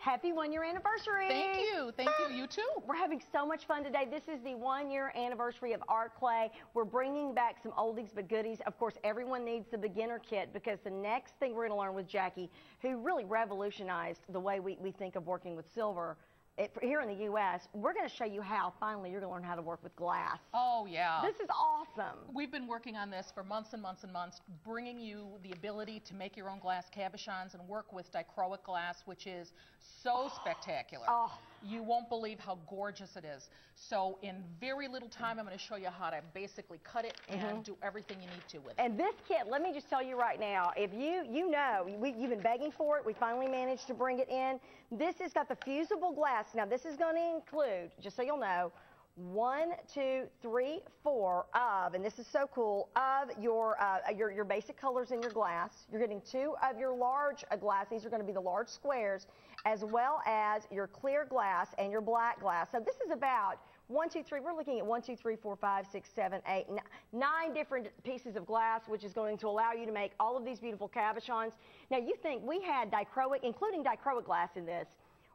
Happy 1-year anniversary. Thank you. Thank you. You too. We're having so much fun today. This is the 1-year anniversary of Art Clay. We're bringing back some oldies but goodies. Of course, everyone needs the beginner kit because the next thing we're going to learn with Jackie, who really revolutionized the way we think of working with silver. Here in the U.S., we're going to show you how, finally, you're going to learn how to work with glass. Oh, yeah. This is awesome. We've been working on this for months and months and months, bringing you the ability to make your own glass cabachons and work with dichroic glass, which is so spectacular. Oh. You won't believe how gorgeous it is. So in very little time, I'm going to show you how to basically cut it and do everything you need to with it. And this kit, let me just tell you right now, if you know, you've been begging for it. We finally managed to bring it in. This has got the fusible glass. Now, this is going to include, just so you'll know, 1, 2, 3, 4 of, and this is so cool, of your basic colors in your glass. You're getting 2 of your large glass. These are going to be the large squares, as well as your clear glass and your black glass. So this is about 1, 2, 3. We're looking at 1, 2, 3, 4, 5, 6, 7, 8, 9 different pieces of glass, which is going to allow you to make all of these beautiful cabachons. Now, you think we had dichroic, including dichroic glass in this.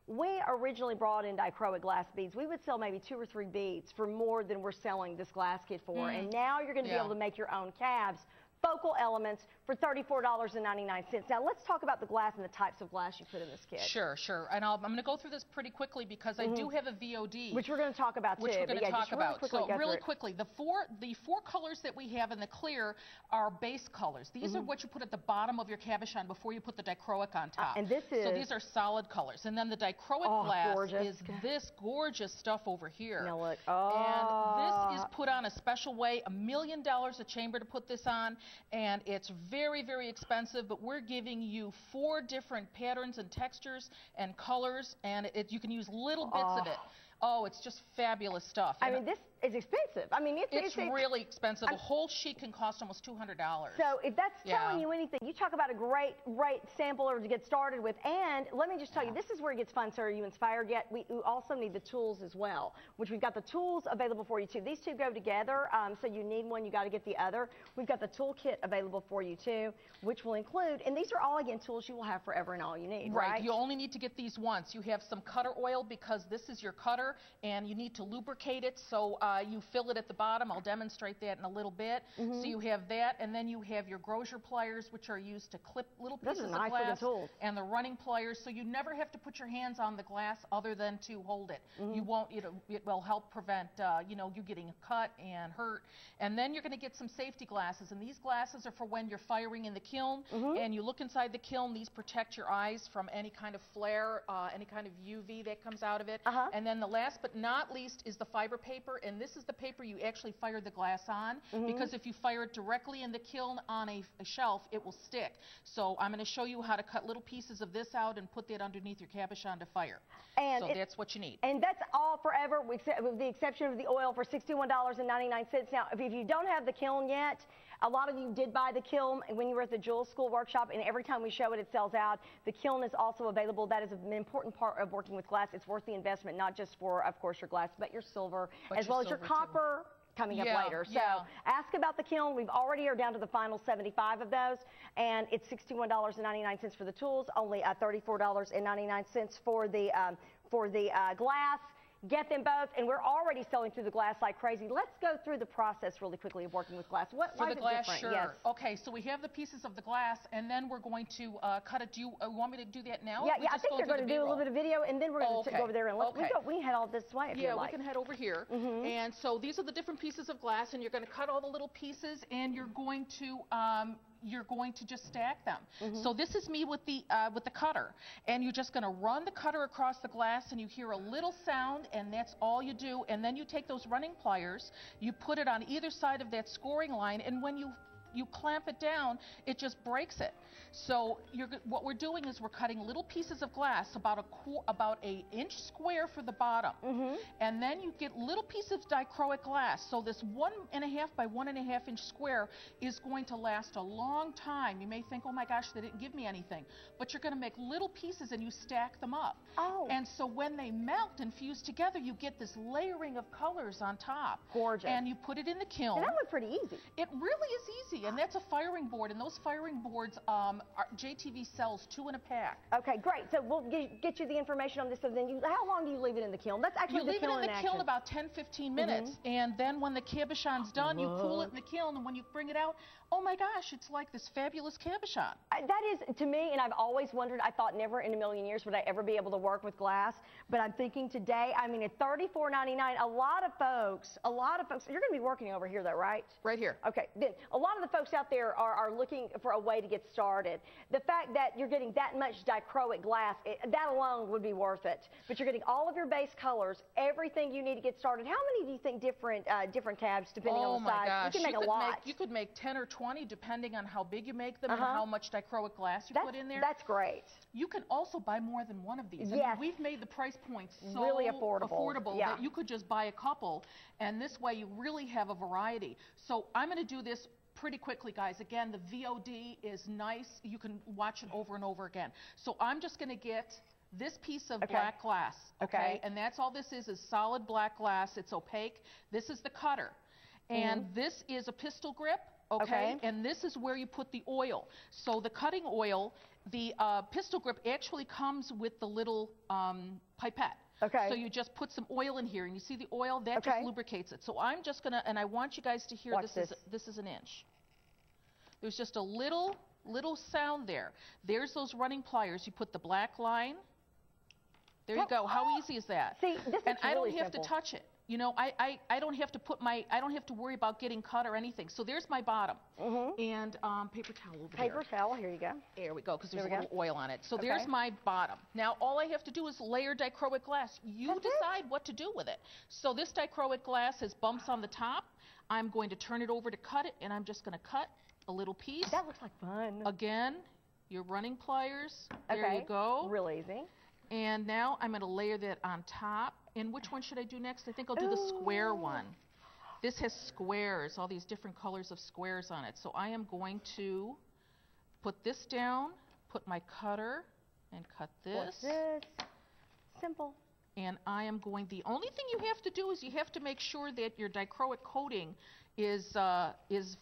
We originally brought in dichroic glass beads. We would sell maybe 2 or 3 beads for more than we're selling this glass kit for. And now you're going to be able to make your own cabs, focal elements, for $34.99. Now, let's talk about the glass and the types of glass you put in this kit. Sure, sure. And I'm going to go through this pretty quickly because I do have a VOD. Which we're going to talk about, too. Which we're going to talk about. So really quickly, the four colors that we have in the clear are base colors. These are what you put at the bottom of your cabachon before you put the dichroic on top. And this is... So these are solid colors. And then the dichroic glass is this gorgeous stuff over here. Now look. And this is put on a special way, $1 million a chamber to put this on. And it's very, very expensive, but we're giving you 4 different patterns and textures and colors, and you can use little bits of it. Oh, it's just fabulous stuff. I mean, this is expensive. I mean, it's really expensive. A whole sheet can cost almost $200. So if that's telling you anything, you talk about a great sampler to get started with. And let me just tell you, this is where it gets fun, sir. Are you inspired yet? We also need the tools as well, which we've got the tools available for you, too. These two go together, so you need one, you got to get the other. We've got the toolkit available for you, too, which will include, and these are all, again, tools you will have forever and all you need, right? You only need to get these once. You have some cutter oil because this is your cutter, and you need to lubricate it, so you fill it at the bottom. I'll demonstrate that in a little bit. So you have that, and then you have your Grosier pliers, which are used to clip little pieces of glass, and the running pliers, so you never have to put your hands on the glass other than to hold it. You won't, it will help prevent, you getting cut and hurt. And then you're going to get some safety glasses, and these glasses are for when you're firing in the kiln, and you look inside the kiln. These protect your eyes from any kind of flare, any kind of UV that comes out of it. And then the last but not least is the fiber paper, and this is the paper you actually fire the glass on, because if you fire it directly in the kiln on a shelf, it will stick. So I'm going to show you how to cut little pieces of this out and put that underneath your cabachon to fire. And so that's what you need. And that's all forever, with the exception of the oil for $61.99. Now, if you don't have the kiln yet, a lot of you did buy the kiln when you were at the Jewel School workshop, and every time we show it, it sells out. The kiln is also available. That is an important part of working with glass. It's worth the investment, not just for, of course, your glass, but your silver, as well as your copper coming up later. So ask about the kiln. We've already are down to the final 75 of those, and it's $61.99 for the tools, only $34.99 for the glass. Get them both, and we're already selling through the glass like crazy. Let's go through the process really quickly of working with glass. Why is it different? Sure. Yes. Okay, so we have the pieces of the glass, and then we're going to cut it. Do you want me to do that now? Yeah, I think they're going to do a little bit of video, and then we're going to go over there and we can head all this way if you like. We can head over here. And so these are the different pieces of glass, and you're going to cut all the little pieces, and you're going to just stack them. So this is me with the cutter, and you're just going to run the cutter across the glass, and you hear a little sound, and that's all you do. And then you take those running pliers, you put it on either side of that scoring line, and when you clamp it down, it just breaks it. So what we're doing is we're cutting little pieces of glass, about an inch square for the bottom, and then you get little pieces of dichroic glass. So this 1.5 by 1.5 inch square is going to last a long time. You may think, oh my gosh, they didn't give me anything, but you're going to make little pieces and you stack them up. And so when they melt and fuse together, you get this layering of colors on top. Gorgeous. And you put it in the kiln. And that was pretty easy. It really is easy. and that's a firing board, and those firing boards, JTV sells 2 in a pack. Okay, great. So we'll get you the information on this. So then, how long do you leave it in the kiln? That's actually the kiln in action. You leave it in the kiln about 10-15 minutes, and then when the cabachon's done, you cool it in the kiln, and when you bring it out, oh my gosh, it's like this fabulous cabachon. That is, to me, and I've always wondered, I thought never in a million years would I ever be able to work with glass, but I'm thinking today, I mean, at $34.99, a lot of folks, you're going to be working over here though, right? Right here. Okay, then a lot of the folks out there are looking for a way to get started. The fact that you're getting that much dichroic glass, that alone would be worth it. But you're getting all of your base colors, everything you need to get started. How many do you think different cabs, depending on the size? Oh my gosh, you can make a lot. You could make 10 or 20 depending on how big you make them and how much dichroic glass you put in there. That's great. You can also buy more than one of these. Yes. I mean, we've made the price point so really affordable that you could just buy a couple, and this way you really have a variety. So I'm going to do this pretty quickly, guys. Again, the VOD is nice. You can watch it over and over again. So I'm just going to get this piece of black glass, okay? And that's all this is solid black glass. It's opaque. This is the cutter. And this is a pistol grip, okay? And this is where you put the oil. So the cutting oil, the pistol grip actually comes with the little pipette. Okay. So you just put some oil in here, and you see the oil? That just lubricates it. So I'm just going to, and I want you guys to hear this is an inch. There's just a little sound there. There's those running pliers. You put the black line. There you go. How easy is that? See, this is I don't have to touch it. You know, I don't have to I don't have to worry about getting cut or anything. So there's my bottom. And paper towel over there. Paper towel, here you go. There we go, because there's a little oil on it. So there's my bottom. Now all I have to do is layer dichroic glass. You decide what to do with it. So this dichroic glass has bumps on the top. I'm going to turn it over to cut it, and I'm just going to cut a little piece. That looks like fun. Again, your running pliers. There you go. Real easy. And now I'm going to layer that on top. And which one should I do next? I think I'll do the square one. This has squares, all these different colors of squares on it. So I am going to put this down, put my cutter, and cut this. What's this? Simple. And I am going, the only thing you have to do is you have to make sure that your dichroic coating is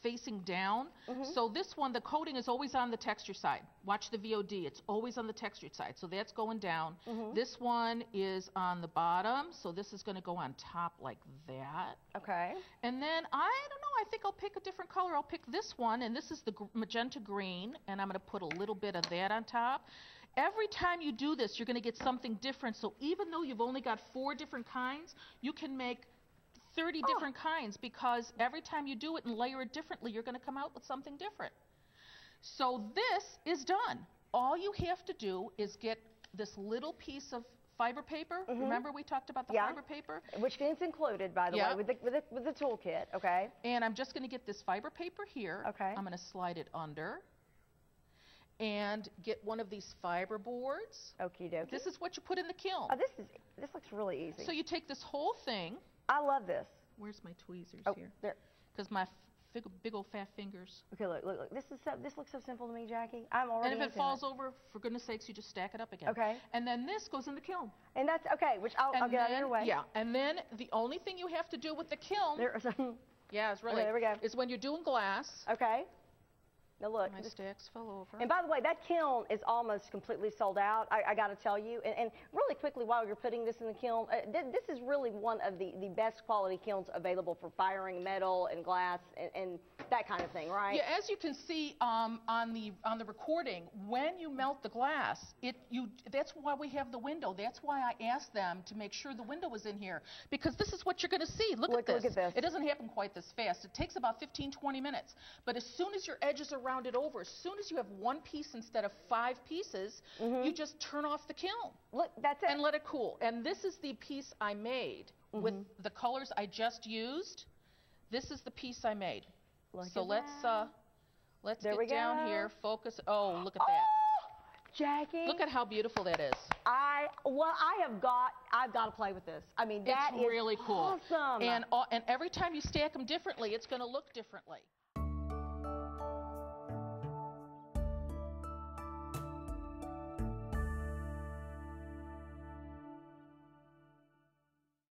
facing down. So this one, the coating is always on the texture side. Watch the VOD, it's always on the textured side. So that's going down. This one is on the bottom, so this is going to go on top like that. Okay. And then, I don't know, I think I'll pick a different color. I'll pick this one, and this is the magenta green, and I'm going to put a little bit of that on top. Every time you do this, you're going to get something different. So even though you've only got 4 different kinds, you can make 30 different kinds, because every time you do it and layer it differently, you're going to come out with something different. So this is done. All you have to do is get this little piece of fiber paper. Remember we talked about the fiber paper? Which is included, by the way, with the toolkit, okay? And I'm just going to get this fiber paper here. Okay. I'm going to slide it under and get one of these fiber boards. Okie dokie. This is what you put in the kiln. Oh, this looks really easy. So you take this whole thing. I love this. Where's my tweezers here? There. Because my big old fat fingers. Okay, look. This looks so simple to me, Jackie. I'm already. And if it falls over, for goodness sakes, you just stack it up again. Okay. And then this goes in the kiln. And that's okay, which I'll get out of your way. Yeah. And then the only thing you have to do with the kiln. Yeah, it's really. Okay, there we go. Is when you're doing glass. Okay. Now look, my stacks fell over. And by the way, that kiln is almost completely sold out, I got to tell you. And really quickly, while you're putting this in the kiln, this is really one of the best quality kilns available for firing metal and glass and that kind of thing, right? Yeah, as you can see on the recording, when you melt the glass, that's why we have the window. That's why I asked them to make sure the window was in here, because this is what you're going to see. Look at this. It doesn't happen quite this fast. It takes about 15-20 minutes. But as soon as your edges are rounded over, as soon as you have 1 piece instead of 5 pieces, you just turn off the kiln. Look, that's it. And let it cool. And this is the piece I made with the colors I just used. This is the piece I made. So let's get down here. Focus. Oh, look at that. Jackie. Look at how beautiful that is. I've got to play with this. I mean, that is really cool. Awesome. And every time you stack them differently, it's going to look differently.